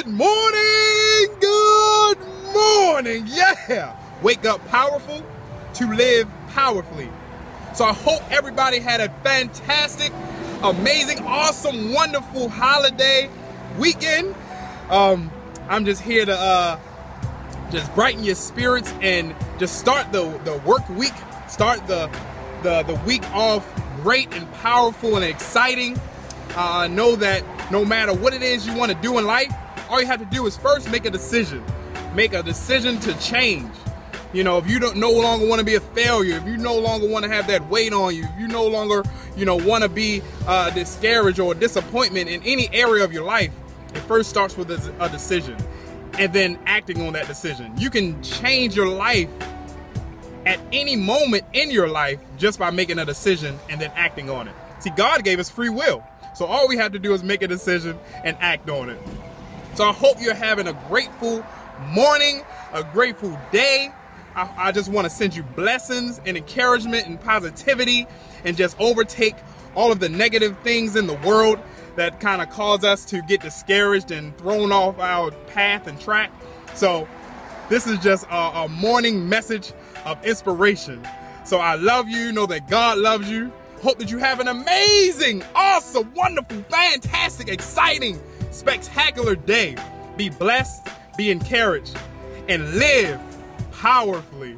Good morning, good morning, yeah. Wake up powerful to live powerfully. So I hope everybody had a fantastic, amazing, awesome, wonderful holiday weekend. I'm just here to just brighten your spirits and just start the work week, start the week off great and powerful and exciting. Know that no matter what it is you want to do in life, all you have to do is first make a decision. Make a decision to change. You know, if you no longer want to be a failure, if you no longer want to have that weight on you, if you no longer, want to be discouraged or a disappointment in any area of your life, it first starts with a decision and then acting on that decision. You can change your life at any moment in your life just by making a decision and then acting on it. See, God gave us free will. So all we have to do is make a decision and act on it. So I hope you're having a grateful morning, a grateful day. I just want to send you blessings and encouragement and positivity and just overtake all of the negative things in the world that kind of cause us to get discouraged and thrown off our path and track. So this is just a morning message of inspiration. So I love you. Know that God loves you. Hope that you have an amazing, awesome, wonderful, fantastic, exciting, spectacular day. Be blessed, be encouraged, and live powerfully.